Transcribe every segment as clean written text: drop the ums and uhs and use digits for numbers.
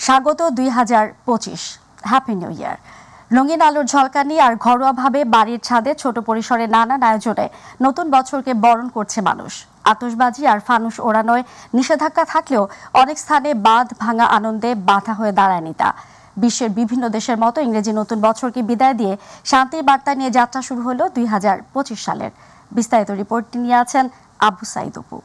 স্বাগত 2025 happy new year. রঙিন আলোর ঝলকানি আর ঘরোয়াভাবে বাড়ির ছাদে ছোট পরিসরে নানান আয়োজনে নতুন বছরকে বরণ করছে মানুষ। আতশবাজি আর ফানুস ওড়ানোয় নিষেধাজ্ঞা থাকলেও অনেক স্থানে বাঁধ ভাঙা আনন্দে বাধা হয়ে দাঁড়ায়নি তা। বিশ্বের বিভিন্ন দেশের মতো ইংরেজি নতুন বছরকে বিদায় দিয়ে শান্তির বার্তা নিয়ে যাত্রা শুরু হলো 2025 সালের। বিস্তারিত রিপোর্টটি নিয়ে আছেন আবু সাইদ অপু।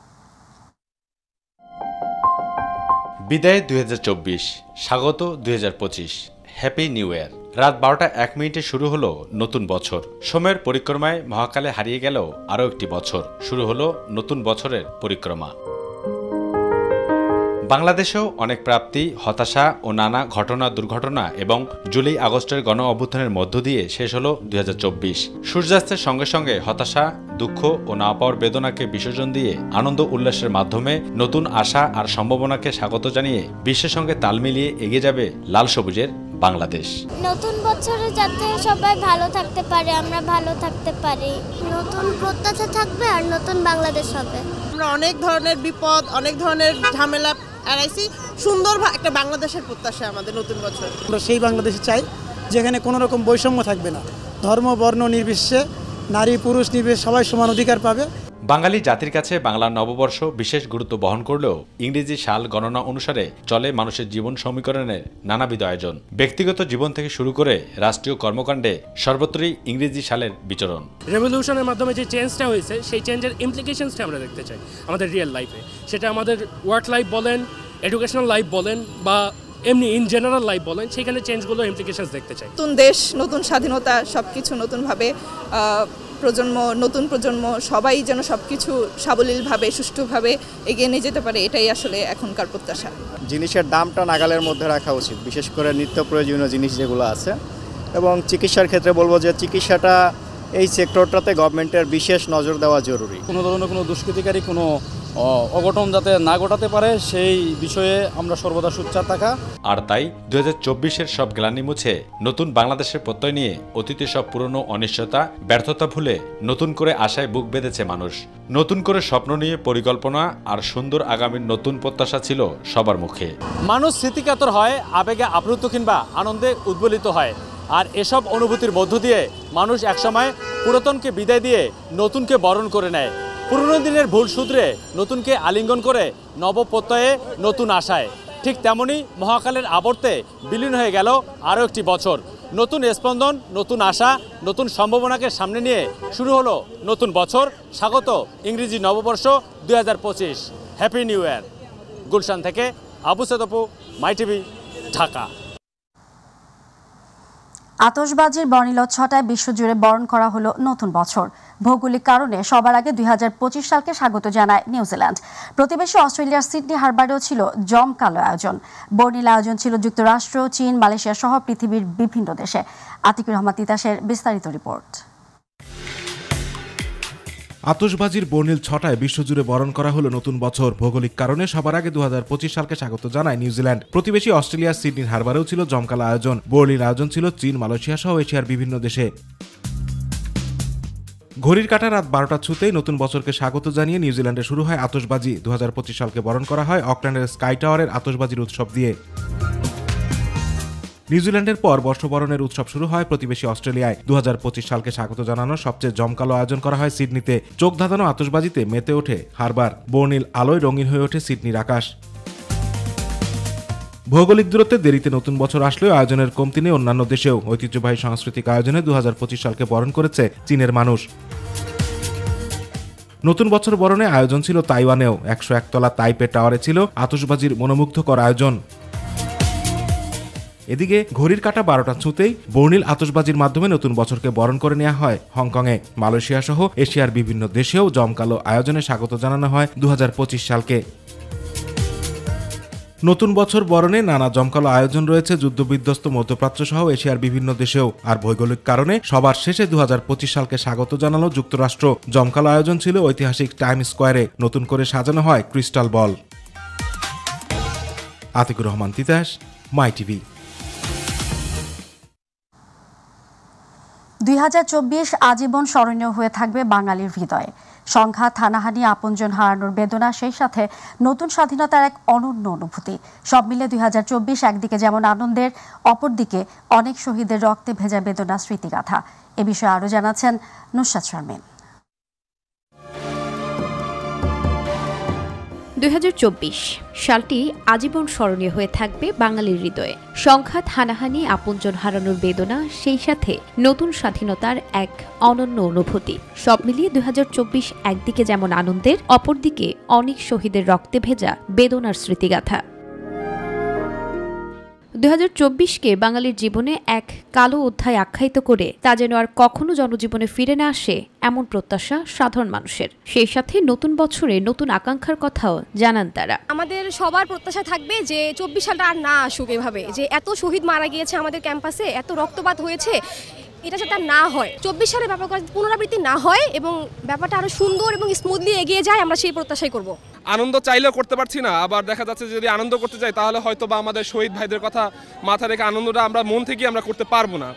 বিদায় 2024, স্বাগত 2025, হ্যাপি নিউ ইয়ার। রাত 12:01 শুরু হলো নতুন বছর। সময়ের পরিক্রমায় মহাকালে হারিয়ে গেল আরও একটি বছর। শুরু হলো নতুন বছরের পরিক্রমা। বাংলাদেশেও অনেক প্রাপ্তি, হতাশা ও নানা ঘটনা দুর্ঘটনা এবং জুলাই আগস্টের গণ অভ্যুত্থানের মধ্য দিয়ে শেষ হলো 2024। সূর্যাস্তের সঙ্গে সঙ্গে হতাশা, দুঃখ ও না পাওয়ার বেদনাকে বিসর্জন দিয়ে আনন্দ উল্লাসের মাধ্যমে নতুন আশা আর সম্ভাবনাকে স্বাগত জানিয়ে বিশ্বের সঙ্গে তাল মিলিয়ে এগিয়ে যাবে লাল সবুজের বাংলাদেশ। নতুন বছরে যাতে সবাই ভালো থাকতে পারে, আমরা ভালো থাকতে পারি, নতুন প্রত্যাশা থাকবে আর নতুন বাংলাদেশ হবে। আমরা অনেক ধরনের বিপদ, অনেক ধরনের ঝামেলা এড়াইছি, সুন্দর একটা বাংলাদেশের প্রত্যাশা আমাদের নতুন বছর। আমরা সেই বাংলাদেশে চাই যেখানে কোনো রকম বৈষম্য থাকবে না, ধর্ম বর্ণ নির্বিশেষে, নারী পুরুষ নির্বিশেষে সবাই সমান অধিকার পাবে। বাঙালি জাতির কাছে বাংলা নববর্ষ বিশেষ গুরুত্ব বহন করলেও ইংরেজি সাল গণনা অনুসারে চলে মানুষের জীবন সমীকরণের নানাবিধ আয়োজন। ব্যক্তিগত জীবন থেকে শুরু করে রাষ্ট্রীয় কর্মকাণ্ডে সর্বত্রই ইংরেজি সালের বিচরণ। রেভলিউশনের মাধ্যমে যে চেঞ্জটা হয়েছে সেই চেঞ্জের ইমপ্লিকেশনসটা আমরা দেখতে চাই আমাদের রিয়েল লাইফে। সেটা আমাদের ওয়ার্ক লাইফ বলেন, এডুকেশনাল লাইফ বলেন বা এমনি ইন জেনারেল লাইফ বলেন, সেখানে চেঞ্জগুলো ইমপ্লিকেশনস দেখতে চাই। নতুন দেশ, নতুন স্বাধীনতা, সবকিছু নতুনভাবে নতুন প্রজন্ম সবাই যেন সবকিছু সাবলীলভাবে সুষ্ঠুভাবে এগিয়ে নিয়ে যেতে পারে, এটাই আসলে এখনকার প্রত্যাশা। জিনিসের দামটা নাগালের মধ্যে রাখা উচিত, বিশেষ করে নিত্য প্রয়োজনীয় জিনিস যেগুলো আছে। এবং চিকিৎসার ক্ষেত্রে বলবো যে চিকিৎসাটা এই সেক্টরটাতে গভর্নমেন্টের বিশেষ নজর দেওয়া জরুরি। কোনো ধরনের কোনো দুষ্কৃতিকারী কোনো অঘটন যাতে না ঘটাতে পারে সেই বিষয়ে আমরা সর্বদা সোচ্চার থাকা। আর তাই 2024-এর সব গ্লানি মুছে নতুন বাংলাদেশের প্রত্যয় নিয়ে অতীতের সব পুরনো অনিশ্চয়তা, ব্যর্থতা ভুলে নতুন করে আশায় বুক বেঁধেছে মানুষ। নতুন করে স্বপ্ন নিয়ে পরিকল্পনা আর সুন্দর আগামীর নতুন প্রত্যাশা ছিল সবার মুখে। মানুষ স্মৃতিকাতর হয়, আবেগে আপ্লুত কিংবা আনন্দে উদ্বেলিত হয়। আর এসব অনুভূতির মধ্য দিয়ে মানুষ একসময় পুরাতনকে বিদায় দিয়ে নতুনকে বরণ করে নেয়। পুরনো দিনের ভুল শুধরে নতুনকে আলিঙ্গন করে নবপ্রত্যয়ে নতুন আশায়। ঠিক তেমনই মহাকালের আবর্তে বিলীন হয়ে গেল আরও একটি বছর। নতুন স্পন্দন, নতুন আশা, নতুন সম্ভাবনাকে সামনে নিয়ে শুরু হলো নতুন বছর। স্বাগত ইংরেজি নববর্ষ 2025, হ্যাপি নিউ ইয়ার। গুলশান থেকে আবু সাইদ অপু, মাই টিভি, ঢাকা। আতশবাজির বর্ণিলোৎসবটায় বিশ্বজুড়ে বরণ করা হলো নতুন বছর। ভৌগোলিক কারণে সবার আগে 2025 সালকে স্বাগত জানায় নিউজিল্যান্ড। প্রতিবেশী অস্ট্রেলিয়ার সিডনি হারবারেও ছিল জমকালো আয়োজন। বর্ণিল আয়োজন ছিল যুক্তরাষ্ট্র, চীন, মালয়েশিয়া সহ পৃথিবীর বিভিন্ন দেশে। আতিকুর রহমান তিতাসের বিস্তারিত রিপোর্ট। আতশবাজির বর্ণিল ছটায় বিশ্বজুড়ে বরণ করা হলো নতুন বছর। ভৌগোলিক কারণে সবার আগে 2025 সালকে স্বাগত জানায় নিউজিল্যান্ড। প্রতিবেশী অস্ট্রেলিয়ার সিডনির হারবারেও ছিল জমকালো আয়োজন। বর্ণিল আয়োজন ছিল চীন, মালয়েশিয়া সহ এশিয়ার বিভিন্ন দেশে। ঘড়ির কাঁটা রাত 12টা ছুতেই নতুন বছরকে স্বাগত জানিয়ে নিউজিল্যান্ডে শুরু হয় আতশবাজি। 2025 সালকে বরণ করা হয় অকল্যান্ডের স্কাই টাওয়ারের আতশবাজির উৎসব দিয়ে। নিউজিল্যান্ডের পর বর্ষবরণের উৎসব শুরু হয় প্রতিবেশী অস্ট্রেলিয়ায়। 2025 সালকে স্বাগত জানানোর সবচেয়ে জমকালো আয়োজন করা হয় সিডনিতে। চোখ ধাঁধানো আতশবাজিতে মেতে ওঠে হারবার। বর্ণিল আলোয় রঙিন হয়ে ওঠে সিডনির আকাশ। ভৌগোলিক দূরত্বে দেরিতে নতুন বছর আসলেও আয়োজনের কমতি নেই অন্যান্য দেশেও। ঐতিহ্যবাহী সাংস্কৃতিক আয়োজনে 2025 সালকে বরণ করেছে চীনের মানুষ। নতুন বছর বরণে আয়োজন ছিল তাইওয়ানেও। 101 তলা তাইপে টাওয়ারে ছিল আতশবাজির মনোমুগ্ধকর আয়োজন। এদিকে ঘড়ির কাঁটা 12টা ছুঁতেই বর্ণিল আতশবাজির মাধ্যমে নতুন বছরকে বরণ করে নেওয়া হয় হংকংয়ে। মালয়েশিয়া সহ এশিয়ার বিভিন্ন দেশেও জমকালো আয়োজনে স্বাগত জানানো হয় 2025 সালকে। নতুন বছর বরণে নানা জমকালো আয়োজন রয়েছে যুদ্ধবিধ্বস্ত মধ্যপ্রাচ্য সহ এশিয়ার বিভিন্ন দেশেও। আর ভৌগোলিক কারণে সবার শেষে 2025 সালকে স্বাগত জানালো যুক্তরাষ্ট্র। জমকালো আয়োজন ছিল ঐতিহাসিক টাইম স্কোয়ারে। নতুন করে সাজানো হয় ক্রিস্টাল বল। আতিকুর রহমান তিতাস, মাই টিভি। 2024 আজীবন স্মরণীয় হয়ে থাকবে বাঙালির হৃদয়ে। সংঘাত, হানাহানি, আপনজন হারানোর বেদনা, সেই সাথে নতুন স্বাধীনতার এক অনন্য অনুভূতি, সব মিলে 2024 একদিকে যেমন আনন্দের, অপরদিকে অনেক শহীদের রক্তে ভেজা বেদনা স্মৃতিগাথা। এ বিষয়ে আরও জানাচ্ছেন নুসরাত শারমিন। 2024 সালটি আজীবন স্মরণীয় হয়ে থাকবে বাঙালির হৃদয়ে। সংঘাত, হানাহানি, আপনজন হারানোর বেদনা, সেই সাথে নতুন স্বাধীনতার এক অনন্য অনুভূতি, সব মিলিয়ে 2024 একদিকে যেমন আনন্দের, অপরদিকে অনেক শহীদের রক্তে ভেজা বেদনার স্মৃতিগাথা। 2024কে বাঙালির জীবনে এক কালো অধ্যায় আখ্যায়িত করে তা যেন আর কখনো জনজীবনে ফিরে না আসে, এমন প্রত্যাশা সাধারণ মানুষের। সেই সাথে নতুন বছরে নতুন আকাঙ্ক্ষার কথাও জানান তারা। আমাদের সবার প্রত্যাশা থাকবে যে 24 সালটা আর না আসুক, এভাবে যে এত শহীদ মারা গিয়েছে আমাদের ক্যাম্পাসে, এত রক্তপাত হয়েছে, এটা যাতে না হয়, 24 সালে ব্যাপারটা পুনরাবৃত্তি না হয় এবং ব্যাপারটা আরো সুন্দর এবং স্মুথলি এগিয়ে যায়, আমরা সেই প্রত্যাশাই করব। আনন্দ চাইলেও করতে পারছি না, আবার দেখা যাচ্ছে যদি আনন্দ করতে যাই তাহলে হয়তো বা আমাদের শহীদ ভাইদের কথা মাথায় রেখে আনন্দটা আমরা মন থেকে আমরা করতে পারবো না।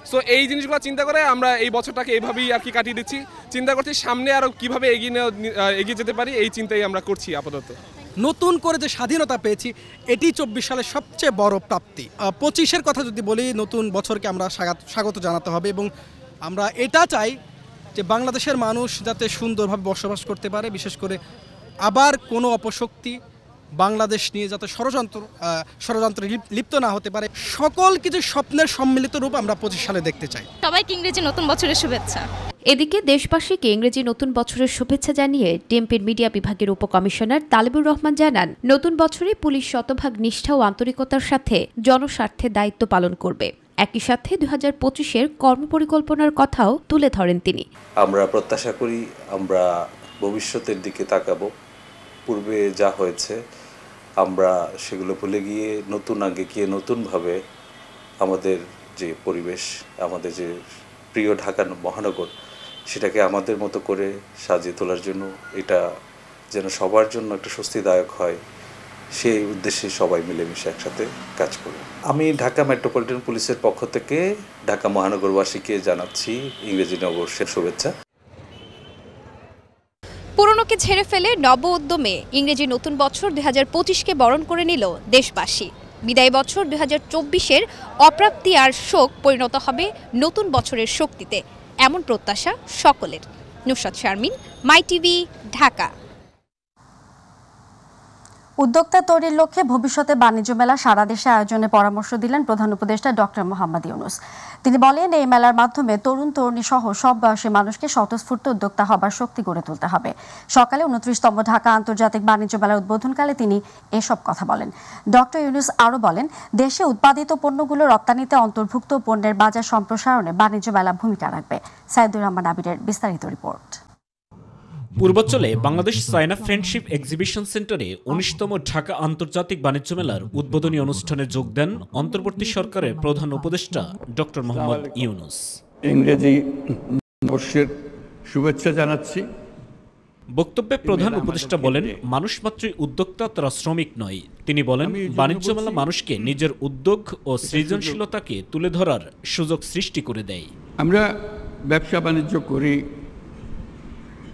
সো এই জিনিসগুলো চিন্তা করে আমরা এই বছরটাকে এইভাবেই আর কি কাটিয়ে দিচ্ছি, চিন্তা করছি সামনে আরও কীভাবে এগিয়ে যেতে পারি, এই চিন্তাই আমরা করছি আপাতত। নতুন করে যে স্বাধীনতা পেয়েছি, এটি 24 সালের সবচেয়ে বড় প্রাপ্তি। 25-এর কথা যদি বলি, নতুন বছরকে আমরা স্বাগত জানাতে হবে এবং আমরা এটা চাই যে বাংলাদেশের মানুষ যাতে সুন্দরভাবে বসবাস করতে পারে, বিশেষ করে আবার কোনো অপশক্তি বাংলাদেশ নিয়ে যাতে ষড়যন্ত্রে লিপ্ত না হতে পারে, সকল কিছু স্বপ্নের সম্মিলিত রূপ আমরা 25 সালে দেখতে চাই। সবাইকে ইংরেজি নতুন বছরের শুভেচ্ছা। এদিকে দেশবাসীকে ইংরেজি নতুন বছরের শুভেচ্ছা জানিয়ে ডিএমপির মিডিয়া বিভাগের উপকমিশনার তালেবুর রহমান জানান, নতুন বছরে পুলিশ শতভাগ নিষ্ঠা ও আন্তরিকতার সাথে জনস্বার্থে দায়িত্ব পালন করবে। একই সাথে 2025-এর কর্মপরিকল্পনার কথাও তুলে ধরেন তিনি। আমরা প্রত্যাশা করি আমরা ভবিষ্যতের দিকে তাকাবো, পূর্বে যা হয়েছে আমরা সেগুলো ভুলে গিয়ে নতুনভাবে আমাদের যে পরিবেশ, আমাদের যে প্রিয় ঢাকা মহানগর, সেটাকে আমাদের মতো করে সাজিয়ে তোলার জন্য, এটা যেন সবার জন্য একটা স্বস্তিদায়ক হয়, সেই উদ্দেশ্যে সবাই মিলেমিশে একসাথে কাজ করব। আমি ঢাকা মেট্রোপলিটন পুলিশের পক্ষ থেকে ঢাকা মহানগরবাসীকে জানাচ্ছি ইংরেজি নববর্ষের শুভেচ্ছা। পুরনোকে ছেড়ে ফেলে নব উদ্যমে ইংরেজি নতুন বছর 2025কে বরণ করে নিল দেশবাসী। বিদায় বছর 2024-এর অপ্রাপ্তি আর শোক পরিণত হবে নতুন বছরের শক্তিতে, এমন প্রত্যাশা সকলের। নুসরাত শারমিন, মাই টিভি, ঢাকা। উদ্যোক্তা তৈরির লক্ষ্যে ভবিষ্যতে বাণিজ্য মেলা সারা দেশে আয়োজনে পরামর্শ দিলেন প্রধান উপদেষ্টা ডক্টর মোহাম্মদ ইউনূস। তিনি বলেন, এই মেলার মাধ্যমে তরুণ তরুণী সহ সব বয়সী মানুষকে স্বতঃস্ফূর্ত উদ্যোক্তা হবার শক্তি গড়ে তুলতে হবে। সকালে 29তম ঢাকা আন্তর্জাতিক বাণিজ্য মেলার উদ্বোধনকালে তিনি এসব কথা বলেন। ডক্টর ইউনূস আরও বলেন, দেশে উৎপাদিত পণ্যগুলো রপ্তানিতে অন্তর্ভুক্ত পণ্যের বাজার সম্প্রসারণে বাণিজ্য মেলা ভূমিকা রাখবে। সাইদুর রহমান আবিরের বিস্তারিত রিপোর্ট। পূর্বাঞ্চলে বাংলাদেশ চায়না ফ্রেন্ডশিপ এক্সিবিশন সেন্টারে 19তম ঢাকা আন্তর্জাতিক বাণিজ্য মেলার উদ্বোধনী অনুষ্ঠানে যোগ দেন অন্তর্বর্তী সরকারের প্রধান উপদেষ্টা ডক্টর মোহাম্মদ ইউনূস। ইংরেজি বর্ষের শুভেচ্ছা জানাচ্ছি। বক্তব্যে প্রধান উপদেষ্টা বলেন, মানুষ মাত্রই উদ্যোক্তা, তারা শ্রমিক নয়। তিনি বলেন, বাণিজ্য মেলা মানুষকে নিজের উদ্যোগ ও সৃজনশীলতাকে তুলে ধরার সুযোগ সৃষ্টি করে দেয়। আমরা ব্যবসা বাণিজ্য করি,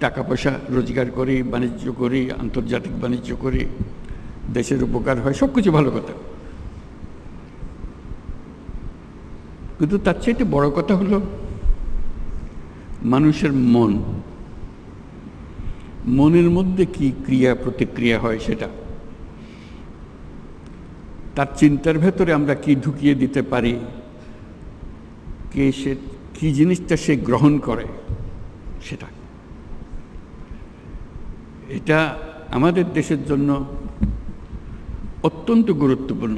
টাকা পয়সা রোজগার করি, বাণিজ্য করি, আন্তর্জাতিক বাণিজ্য করি, দেশের উপকার হয়, সব কিছু ভালো কথা। কিন্তু তার চাইতে বড় কথা হলো মানুষের মনের মধ্যে কি ক্রিয়া প্রতিক্রিয়া হয়, সেটা তার চিন্তার ভেতরে আমরা কি ঢুকিয়ে দিতে পারি, সে কি জিনিসটা সে গ্রহণ করে, সেটা এটা আমাদের দেশের জন্য অত্যন্ত গুরুত্বপূর্ণ।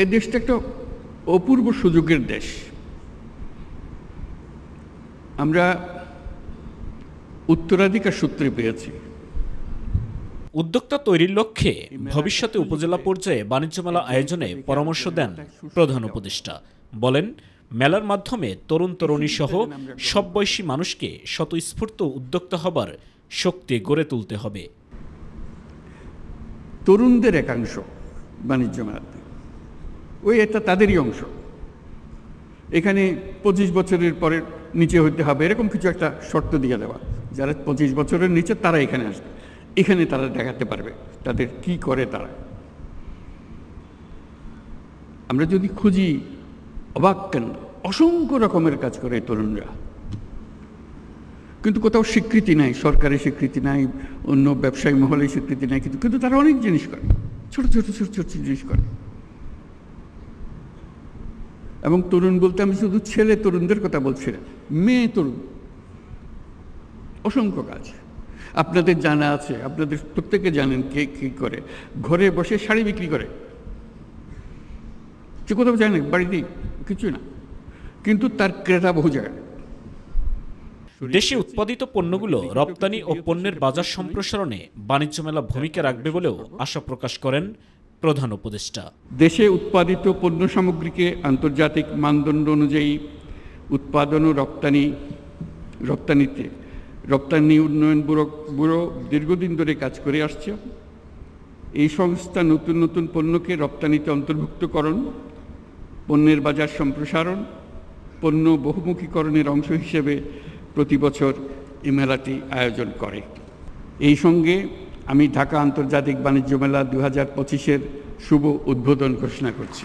এই দেশটা একটা অপূর্ব সুযোগের দেশ। আমরা উত্তরাধিকার সূত্রে পেয়েছি। উদ্যোক্তা তৈরির লক্ষ্যে ভবিষ্যতে উপজেলা পর্যায়ে বাণিজ্য মেলা আয়োজনে পরামর্শ দেন প্রধান উপদেষ্টা। বলেন, মেলার মাধ্যমে তরুণ তরুণী সহ সব বয়সী মানুষকে স্বতঃস্ফূর্ত উদ্যোক্তা হবার শক্তি গড়ে তুলতে হবে। তরুণদের একাংশ বাণিজ্য মেলাতে, এটা তাদেরই অংশ। এখানে 25 বছরের পরের নিচে হতে হবে, এরকম কিছু একটা শর্ত দিয়ে দেওয়া। যারা 25 বছরের নিচে তারা এখানে আসবে, এখানে তারা দেখাতে পারবে তাদের কি করে তারা। আমরা যদি খুঁজি অবাক কেন, অসংখ্য রকমের কাজ করে তরুণরা, কিন্তু কোথাও স্বীকৃতি নাই, সরকারি স্বীকৃতি নাই, অন্য ব্যবসায়ী মহলে স্বীকৃতি নাই, কিন্তু তারা অনেক জিনিস করে, ছোট ছোট ছোট ছোট জিনিস করে। এবং তরুণ বলতে আমি শুধু ছেলে তরুণদের কথা বলছি না, মেয়ে তরুণ, অসংখ্য কাজ আপনাদের জানা আছে, আপনাদের প্রত্যেকে জানেন কে কী করে। ঘরে বসে শাড়ি বিক্রি করে, যে কোথাও যায় না, বাড়িতেই কিছু না, কিন্তু তার ক্রেতা বহু জায়গায়। দেশে উৎপাদিত পণ্যগুলো রপ্তানি ও পণ্যের বাজার সম্প্রসারণে বাণিজ্য মেলা ভূমিকা রাখবে বলেও আশা প্রকাশ করেন প্রধান উপদেষ্টা। দেশে উৎপাদিত পণ্য সামগ্রীকে আন্তর্জাতিক মানদণ্ড অনুযায়ী উৎপাদন ও রপ্তানিতে রপ্তানি উন্নয়ন ব্যুরো দীর্ঘদিন ধরে কাজ করে আসছে। এই সংস্থা নতুন নতুন পণ্যকে রপ্তানিতে অন্তর্ভুক্তকরণ, পণ্যের বাজার সম্প্রসারণ, পণ্য বহুমুখীকরণের অংশ হিসেবে প্রতি বছর এই মেলাটি আয়োজন করে। এই সঙ্গে আমি ঢাকা আন্তর্জাতিক বাণিজ্য মেলা 2025-এর শুভ উদ্বোধন ঘোষণা করছি।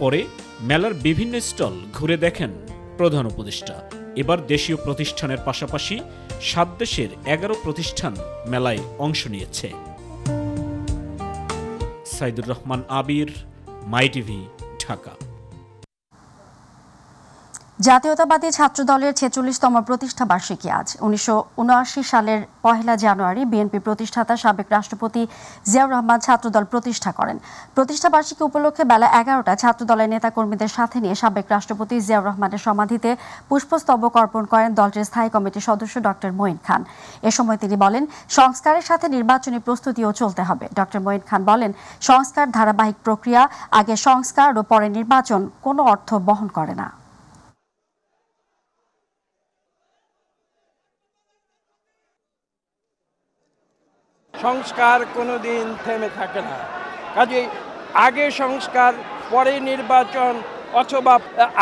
পরে মেলার বিভিন্ন স্টল ঘুরে দেখেন প্রধান উপদেষ্টা। এবার দেশীয় প্রতিষ্ঠানের পাশাপাশি 7 দেশের 11 প্রতিষ্ঠান মেলায় অংশ নিয়েছে। সাইদুর রহমান আবির, মাই টিভি, ঢাকা। জাতীয়তাবাদী ছাত্রদলের 46তম প্রতিষ্ঠা বার্ষিকী আজ। 1979 সালের 1 জানুয়ারি বিএনপি প্রতিষ্ঠাতা সাবেক রাষ্ট্রপতি জিয়াউর রহমান ছাত্রদল প্রতিষ্ঠা করেন। প্রতিষ্ঠা বার্ষিকী উপলক্ষে বেলা 11টায় ছাত্রদলের নেতাকর্মীদের সাথে নিয়ে সাবেক রাষ্ট্রপতি জিয়াউর রহমানের সমাধিতে পুষ্পস্তবক অর্পণ করেন দলটির স্থায়ী কমিটির সদস্য ডক্টর মঈন খান। এ সময় তিনি বলেন, সংস্কারের সাথে নির্বাচনী প্রস্তুতিও চলতে হবে। ডক্টর মঈন খান বলেন, সংস্কার ধারাবাহিক প্রক্রিয়া, আগে সংস্কার ও পরে নির্বাচন কোনো অর্থ বহন করে না। সংস্কার কোনোদিন থেমে থাকে না, কাজেই আগে সংস্কার পরে নির্বাচন অথবা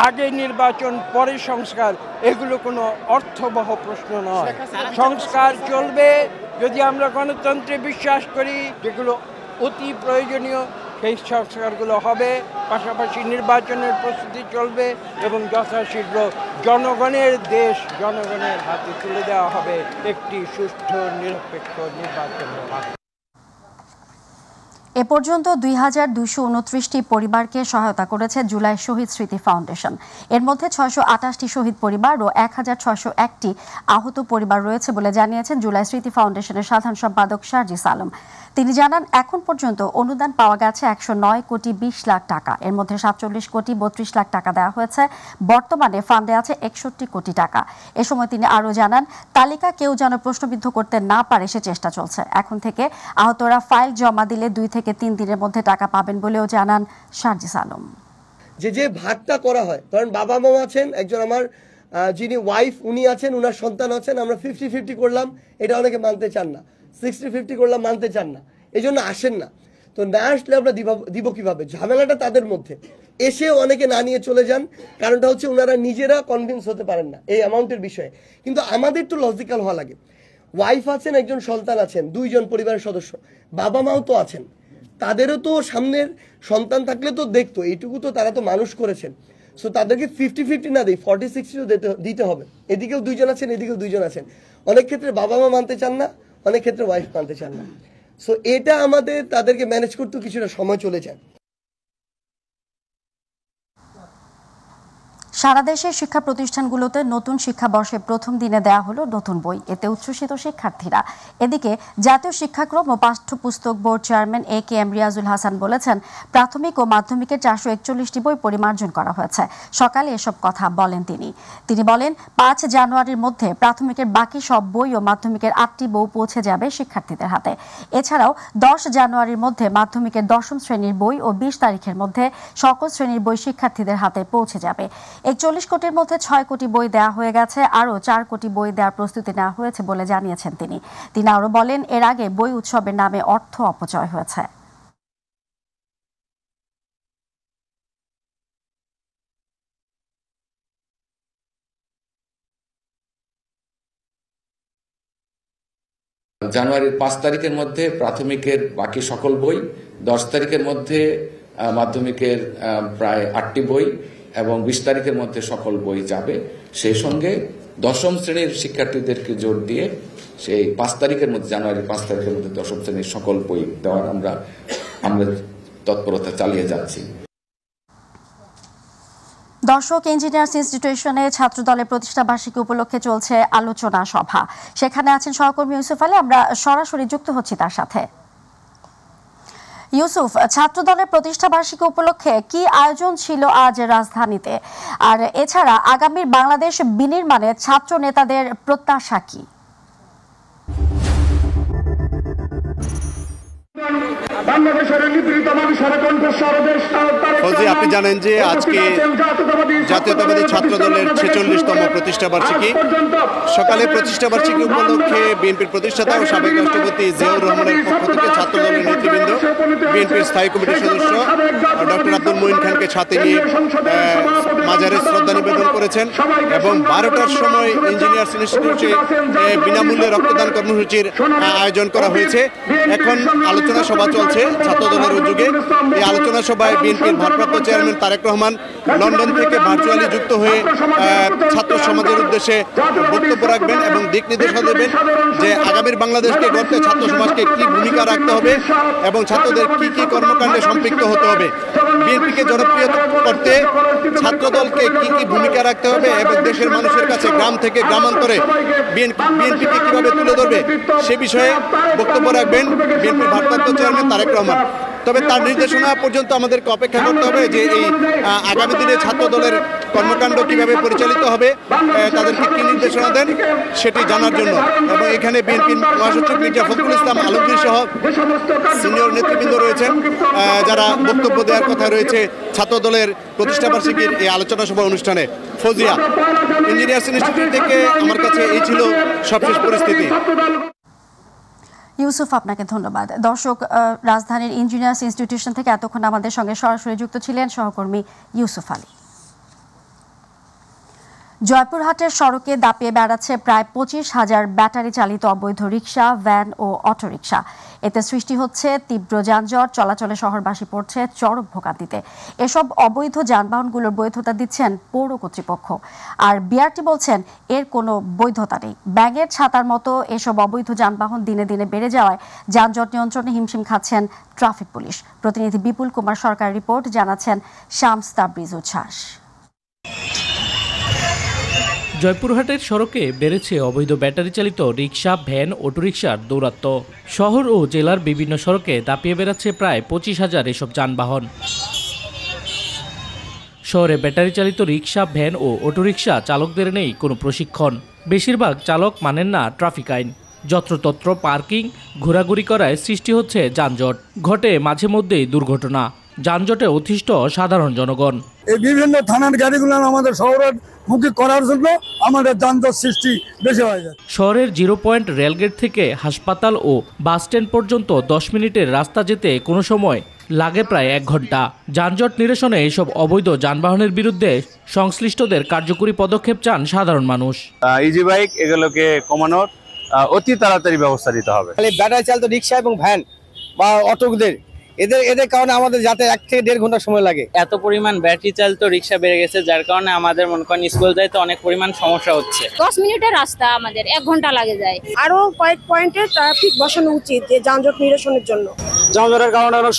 আগে নির্বাচন পরে সংস্কার, এগুলো কোনো অর্থবহ প্রশ্ন নয়। সংস্কার চলবে যদি আমরা গণতন্ত্রে বিশ্বাস করি, যেগুলো অতি প্রয়োজনীয় সেই সংস্কারগুলো হবে। পাশাপাশি নির্বাচনের প্রস্তুতি চলবে এবং যথাশীঘ্র জনগণের দেশ জনগণের হাতে তুলে দেওয়া হবে একটি সুষ্ঠু নিরপেক্ষ নির্বাচনের মাধ্যমে। এ পর্যন্ত 2229টি পরিবারকে সহায়তা করেছে জুলাই শহীদ স্মৃতি ফাউন্ডেশন। এর মধ্যে 628টি শহীদ পরিবার ও 1601টি আহত পরিবার রয়েছে বলে জানিয়েছেন জুলাই স্মৃতি ফাউন্ডেশনের সাধারণ সম্পাদক শারজিস আলম। তিনি জানান, এখন পর্যন্ত অনুদান পাওয়া গেছে 109 কোটি 20 লাখ টাকা। এর মধ্যে 47 কোটি 32 লাখ টাকা দেওয়া হয়েছে। বর্তমানে ফান্ডে আছে 61 কোটি টাকা। এ সময় তিনি আরও জানান, তালিকা কেউ যেন প্রশ্নবিদ্ধ করতে না পারে সে চেষ্টা চলছে। এখন থেকে আহতরা ফাইল জমা দিলে 2 থেকে 3 দিনের মধ্যে টাকা পাবেন বলেও জানান শারজিস আলম। যে ভাগটা করা হয়, কারণ বাবা মা আছেন, একজন আমার যিনি ওয়াইফ উনি আছেন, উনার সন্তান আছেন, আমরা 50-50 করলাম, এটা অনেকে মানতে চান না। 60-50 করলাম, মানতে চান না, এই জন্য আসেন না। তো না আসলে আমরা দিব কিভাবে? ঝামেলাটা তাদের মধ্যে। এসে অনেকে না নিয়ে চলে যান, কারণটা হচ্ছে ওনারা নিজেরা কনভিন্স হতে পারেন না এই অ্যামাউন্টের বিষয়ে। কিন্তু আমাদের তো লজিক্যাল হওয়া লাগে। ওয়াইফ আছেন, একজন সন্তান আছেন, 2 জন পরিবারের সদস্য, বাবা মাও তো আছেন, তাদেরও তো সামনের সন্তান থাকলে তো দেখতো, এইটুকু তো তারা তো মানুষ করেছেন। সো তাদেরকে 50-50 না দিই, 40-60 দিতে হবে। এদিকেও 2 জন আছেন, এদিকেও 2 জন আছেন। অনেক ক্ষেত্রে বাবা মা মানতে চান না, অনেক ক্ষেত্রে ওয়াইফ মানতে চান না। সো এটা আমাদের তাদেরকে ম্যানেজ করতে কিছুটা সময় চলে যায়। সারা দেশের শিক্ষা প্রতিষ্ঠানগুলোতে নতুন শিক্ষাবর্ষের প্রথম দিনে দেয়া হলো নতুন বই। এতে উচ্ছ্বসিত শিক্ষার্থীরা। এদিকে জাতীয় শিক্ষাক্রম ও পাঠ্যপুস্তক board chairman AK-M Riazul Hasan বলেছেন, প্রাথমিক ও মাধ্যমিকের 441টি বই পরিমার্জন করা হয়েছে। সকালে এসব কথা বলেন তিনি বলেন, 5 জানুয়ারির মধ্যে প্রাথমিকের বাকি সব বই ও মাধ্যমিকের 8টি বই পৌঁছে যাবে শিক্ষার্থীদের হাতে। এছাড়াও 10 জানুয়ারির মধ্যে মাধ্যমিকের 10ম শ্রেণীর বই ও 20 তারিখের মধ্যে সকল শ্রেণীর বই শিক্ষার্থীদের হাতে পৌঁছে যাবে। 41 কোটির মধ্যে 6 কোটি বই দেওয়া হয়ে গেছে, আরও 4 কোটি বই দেওয়ার প্রস্তুতি নেওয়া হয়েছে বলে জানিয়েছেন তিনি আরও বলেন, এর আগে বই উৎসবের নামে অর্থ অপচয় হয়েছে। জানুয়ারির 5 তারিখের মধ্যে প্রাথমিকের বাকি সকল বই, 10 তারিখের মধ্যে মাধ্যমিকের প্রায় 8টি বই এবং 20 তারিখের মধ্যে সকল বই যাবে। সেই সঙ্গে দশম শ্রেণীর শিক্ষার্থীদেরকে জোর দিয়ে সেই 5 তারিখের মধ্যে, জানুয়ারির 5 তারিখের মধ্যে দশম শ্রেণীর সকল বই দেওয়ার আমরা তৎপরতা চালিয়ে যাচ্ছি। দর্শক, ইঞ্জিনিয়ার্স ইনস্টিটিউশনে ছাত্রদলের প্রতিষ্ঠা বার্ষিকী উপলক্ষে চলছে আলোচনা সভা। সেখানে আছেন সহকর্মী ইউসুফ আলী, আমরা সরাসরি যুক্ত হচ্ছি তার সাথে। ইউসুফ, ছাত্রদলের প্রতিষ্ঠা বার্ষিকী উপলক্ষে কি আয়োজন ছিল আজ রাজধানীতে, আর এছাড়া আগামীর বাংলাদেশ বিনির্মাণে ছাত্র নেতাদের প্রত্যাশা কি? আপনি জানেন যে আজকে জাতীয়তাবাদী ছাত্র দলের 46তম প্রতিষ্ঠা বার্ষিকী। সকালে প্রতিষ্ঠা বার্ষিকী উপলক্ষে বিএনপির প্রতিষ্ঠাতা ও সাবেক রাষ্ট্রপতি জিয়াউর রহমানের পক্ষ থেকে ছাত্র দলের নেতৃবৃন্দ, বিএনপির স্থায়ী কমিটির সদস্য ডক্টর আব্দুল মুইন খানকে সাথে নিয়ে মাজারে শ্রদ্ধা নিবেদন করেছেন এবং 12টার সময় ইঞ্জিনিয়ার্স ইনস্টিটিউটে বিনামূল্যে রক্তদান কর্মসূচির আয়োজন করা হয়েছে। এখন আলোচনা সভা চলছে ছাত্র দলের উদ্যোগে। এই আলোচনা সভায় বিএনপির ভারপ্রাপ্ত চেয়ারম্যান তারেক রহমান লন্ডন থেকে ভার্চুয়ালি যুক্ত হয়ে ছাত্র সমাজের উদ্দেশ্যে বক্তব্য রাখবেন এবং দিক নির্দেশনা দেবেন যে আগামীর বাংলাদেশকে গড়তে ছাত্র সমাজকে কি ভূমিকা রাখতে হবে এবং ছাত্রদের কি কি কর্মকাণ্ডে সম্পৃক্ত হতে হবে, বিএনপিকে জনপ্রিয় করতে ছাত্রদলকে কি কি ভূমিকা রাখতে হবে এবং দেশের মানুষের কাছে গ্রাম থেকে গ্রামান্তরে বিএনপিকে কিভাবে তুলে ধরবে সে বিষয়ে বক্তব্য রাখবেন বিএনপির ভারপ্রাপ্ত চেয়ারম্যান তারেক রহমান। তবে তার নির্দেশনা পর্যন্ত আমাদেরকে অপেক্ষা করতে হবে যে এই আগামী দিনে ছাত্র দলের কর্মকাণ্ড কিভাবে পরিচালিত হবে, তাদেরকে কি নির্দেশনা দেন সেটি জানার জন্য। এবং এখানে বিএনপির মহাসচিব মির্জা ফখরুল ইসলাম আলমগীর সহ সিনিয়র নেতৃবৃন্দ রয়েছেন যারা বক্তব্য দেওয়ার কথা রয়েছে ছাত্র দলের প্রতিষ্ঠা বার্ষিকীর এই আলোচনা সভা অনুষ্ঠানে। ফজিয়া, ইঞ্জিনিয়ার্স ইনস্টিটিউট থেকে আমার কাছে এই ছিল সবশেষ পরিস্থিতি। ইউসুফ, আপনাকে ধন্যবাদ। দর্শক, রাজধানীর ইঞ্জিনিয়ার্স ইনস্টিটিউশন থেকে এতক্ষণ আমাদের সঙ্গে সরাসরি যুক্ত ছিলেন সহকর্মী ইউসুফ আলী। জয়পুরহাটের সড়কে দাপিয়ে বেড়াচ্ছে প্রায় 25,000 ব্যাটারি চালিত অবৈধ রিকশা, ভ্যান ও অটোরিকশা। এতে সৃষ্টি হচ্ছে তীব্র যানজট, চলাচলে শহরবাসী পড়ছে চরম ভোগান্তিতে। এসব অবৈধ যানবাহনগুলোর বৈধতা দিচ্ছেন পৌর কর্তৃপক্ষ, আর বিআরটি বলছেন এর কোনো বৈধতা নেই। ব্যাঙের ছাতার মতো এসব অবৈধ যানবাহন দিনে দিনে বেড়ে যাওয়ায় যানজট নিয়ন্ত্রণে হিমশিম খাচ্ছেন ট্রাফিক পুলিশ। প্রতিনিধি বিপুল কুমার সরকার রিপোর্ট, জানাচ্ছেন শামস তাবরিজ উচ্ছ্বাস। জয়পুরহাটের সড়কে বেড়েছে অবৈধ ব্যাটারি চালিত রিকশা, ভ্যান, অটোরিকশার দৌরাত্ম্য। শহর ও জেলার বিভিন্ন সড়কে দাপিয়ে বেড়াচ্ছে প্রায় 25,000 এসব যানবাহন। শহরে ব্যাটারি চালিত রিকশা, ভ্যান ও অটোরিকশা চালকদের নেই কোনো প্রশিক্ষণ। বেশিরভাগ চালক মানেন না ট্রাফিক আইন। যত্রতত্র পার্কিং, ঘোরাঘুরি করায় সৃষ্টি হচ্ছে যানজট। ঘটে মাঝে মধ্যেই দুর্ঘটনা। যানজটে অতিষ্ঠ সাধারণ জনগণ। এই বিভিন্ন থানার গাড়িগুলো আমাদের শহরের মুখী করার জন্য আমাদের যানজট সৃষ্টি বেশি হয়ে যায়। শহরের 0 পয়েন্ট রেলগেট থেকে হাসপাতাল ও বাস স্ট্যান্ড পর্যন্ত 10 মিনিটের রাস্তা যেতে কোনো সময় লাগে প্রায় 1 ঘন্টা। যানজট নিরসনে এসব অবৈধ যানবাহনের বিরুদ্ধে সংশ্লিষ্টদের কার্যকরী পদক্ষেপ চান সাধারণ মানুষ। ইজি বাইক এগুলোকে কমানোর অতি তাড়াতাড়ি ব্যবস্থা নিতে হবে। ব্যাটারি চালিত রিক্সা এবং ভ্যান বা অটোদের এদের কারণে আমাদের যাতে 1 থেকে 1.5 ঘন্টা সময় লাগে। এত পরিমাণ ব্যাটারি চালিত রিক্সা বেড়ে গেছে, যার কারণে আমাদের মনে করেন স্কুল যাইতে অনেক পরিমাণ সমস্যা হচ্ছে। 10 মিনিটের রাস্তা আমাদের 1 ঘন্টা লাগে যায়। আরো কয়েক পয়েন্টে ট্রাফিক বসানো উচিত যে যানজট নিরসনের জন্য। যানজটের কারণে অনেক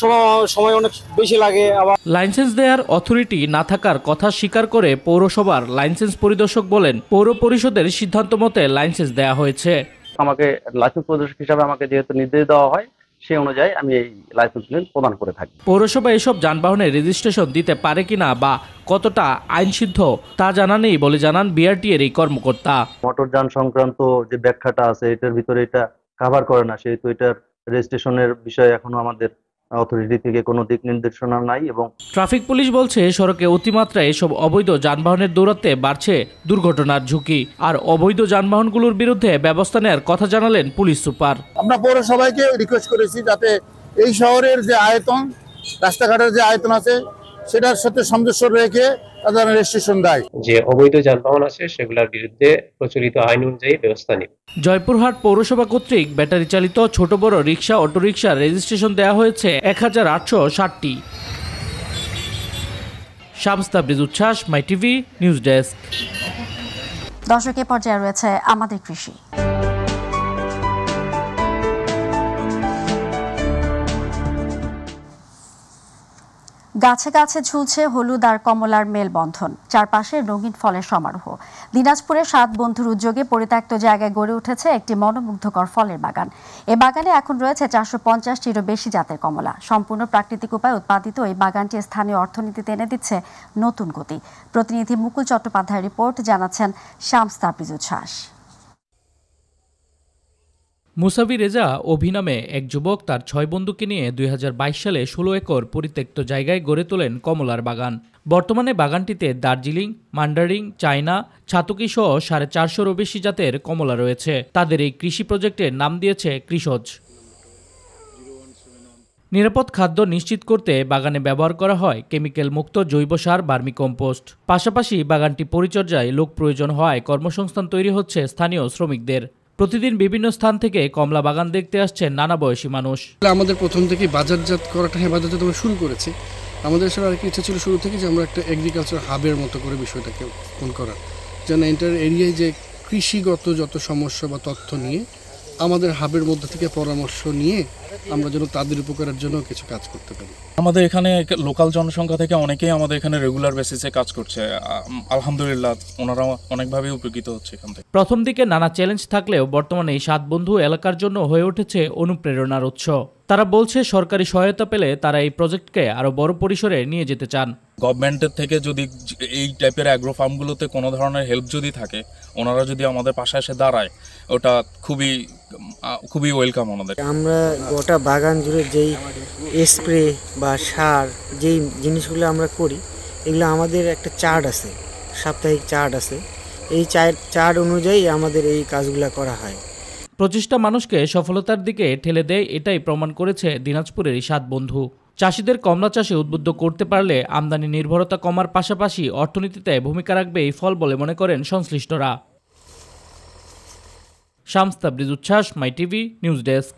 সময় অনেক বেশি লাগে। আবার লাইসেন্স দেওয়ার অথরিটি না থাকার কথা স্বীকার করে পৌরসভার লাইসেন্স পরিদর্শক বলেন, পৌর পরিষদের সিদ্ধান্ত মতে লাইসেন্স দেওয়া হয়েছে। আমাকে লাইসেন্স পরিদর্শক হিসাবে আমাকে যেহেতু নির্দেশ দেওয়া হয়, সেই অনুযায়ী আমি এই লাইসেন্স প্রদান করে থাকি। পৌরসভা এসব যানবাহনের রেজিস্ট্রেশন দিতে পারে কিনা বা কতটা আইনসিদ্ধ তা জানা নেই বলে জানান বিআরটি এর এই কর্মকর্তা। মোটরযান সংক্রান্ত যে ব্যাখ্যাটা আছে এটার ভিতরে এটা কভার করে না, সেহেতু এটার রেজিস্ট্রেশনের বিষয়ে এখনো আমাদের অথরিটি থেকে কোনো দিক নির্দেশনা নাই। এবং ট্রাফিক পুলিশ বলছে সড়কে অতিমাত্রায় এসব অবৈধ যানবাহনের দৌরাত্ম্যে বাড়ছে দুর্ঘটনার ঝুঁকি। আর অবৈধ যানবাহনগুলোর বিরুদ্ধে ব্যবস্থা নেওয়ার কথা জানালেন পুলিশ সুপার। আমরা পৌরসভাকে রিকোয়েস্ট করেছি যাতে এই শহরের যে আয়তন, রাস্তাঘাটের যে আয়তন আছে সেটার সাথে সামঞ্জস্য রেখে তাদের রেজিস্ট্রেশন দেয়। যে অবৈধ যানবাহন আছে সেগুলোর বিরুদ্ধে প্রচলিত আইন অনুযায়ী ব্যবস্থা নেবে। জয়পুরহাট পৌরসভা কর্তৃক ব্যাটারি চালিত ছোট বড় রিক্সা, অটোরিকশার রেজিস্ট্রেশন দেওয়া হয়েছে 1860টি। শামস তাবরিজ উচ্ছ্বাস, মাই টিভি নিউজ ডেস্ক। দর্শকের পর্যায়ে রয়েছে আমাদের কৃষি। গাছে গাছে ঝুলছে হলুদ আর কমলার মেলবন্ধন, চারপাশে রঙিন ফলের সমারোহ। দিনাজপুরে 7 বন্ধুর উদ্যোগে পরিত্যক্ত জায়গায় গড়ে উঠেছে একটি মনোমুগ্ধকর ফলের বাগান। এ বাগানে এখন রয়েছে 450টিরও বেশি জাতের কমলা। সম্পূর্ণ প্রাকৃতিক উপায়ে উৎপাদিত এই বাগানটি স্থানীয় অর্থনীতিতে এনে দিচ্ছে নতুন গতি। প্রতিনিধি মুকুল চট্টোপাধ্যায়ের রিপোর্ট, জানাচ্ছেন শামস তাবরিজ উচ্ছ্বাস। মুসাবি রেজা অভিনামে এক যুবক তার 6 বন্ধুকে নিয়ে 2022 সালে 16 একর পরিত্যক্ত জায়গায় গড়ে তোলেন কমলার বাগান। বর্তমানে বাগানটিতে দার্জিলিং, মান্ডারিং, চায়না, ছাতকি সহ 450-রও বেশি জাতের কমলা রয়েছে। তাদের এই কৃষি প্রজেক্টের নাম দিয়েছে কৃষজ। নিরাপদ খাদ্য নিশ্চিত করতে বাগানে ব্যবহার করা হয় কেমিক্যাল মুক্ত জৈব সার, ভার্মিকম্পোস্ট। পাশাপাশি বাগানটি পরিচর্যায় লোক প্রয়োজন হওয়ায় কর্মসংস্থান তৈরি হচ্ছে স্থানীয় শ্রমিকদের। প্রতিদিন বিভিন্ন স্থান থেকে কমলা বাগান দেখতে আসছেন নানা বয়সী মানুষ। আমাদের প্রথম থেকে বাজারজাত করাটা বাজারজাত আমরা শুরু করেছি। আমাদের আসলে আর কি ইচ্ছা ছিল শুরু থেকে যে আমরা একটা এগ্রিকালচার হাবের মতো করে বিষয়টাকে ফোন করার, যেন এন্টার এরিয়ায় যে কৃষিগত যত সমস্যা বা তথ্য নিয়ে আমাদের হাবের মধ্যে থেকে পরামর্শ নিয়ে আমরা যেন তাদের উপকারের জন্য কিছু কাজ করতে পারি। আমাদের এখানে লোকাল জনসংখ্যা থেকে অনেকেই আমাদের এখানে রেগুলার বেসিসে কাজ করছে। আলহামদুলিল্লাহ ওনারা অনেকভাবে উপকৃত হচ্ছে এখান থেকে। প্রথম দিকে নানা চ্যালেঞ্জ থাকলেও বর্তমানে এই 7 বন্ধু এলাকার জন্য হয়ে উঠেছে অনুপ্রেরণার উৎস। তারা বলছে সরকারি সহায়তা পেলে তারা এই প্রজেক্টকে আরো বড় পরিসরে নিয়ে যেতে চান। গভর্নমেন্টের থেকে যদি এই টাইপের অ্যাগ্রো ফার্মগুলোতে কোনো ধরনের হেল্প যদি থাকে, ওনারা যদি আমাদের পাশে এসে দাঁড়ায়, ওটা খুবই ওয়েলকাম ওনাদের। আমরা গোটা বাগান জুড়ে যেই স্প্রে বা সার যেই জিনিসগুলো আমরা করি, এগুলো আমাদের একটা চার্ট আছে, সাপ্তাহিক চার্ট আছে। এই চার্ট অনুযায়ী আমাদের এই কাজগুলো করা হয়। প্রচেষ্টা মানুষকে সফলতার দিকে ঠেলে দেয়, এটাই প্রমাণ করেছে দিনাজপুরের এই 7 বন্ধু। চাষিদের কমলা চাষে উদ্বুদ্ধ করতে পারলে আমদানি নির্ভরতা কমার পাশাপাশি অর্থনীতিতে ভূমিকা রাখবে এই ফল বলে মনে করেন সংশ্লিষ্টরা। শামস তাবরিজ উচ্ছ্বাস, মাই টিভি নিউজ ডেস্ক।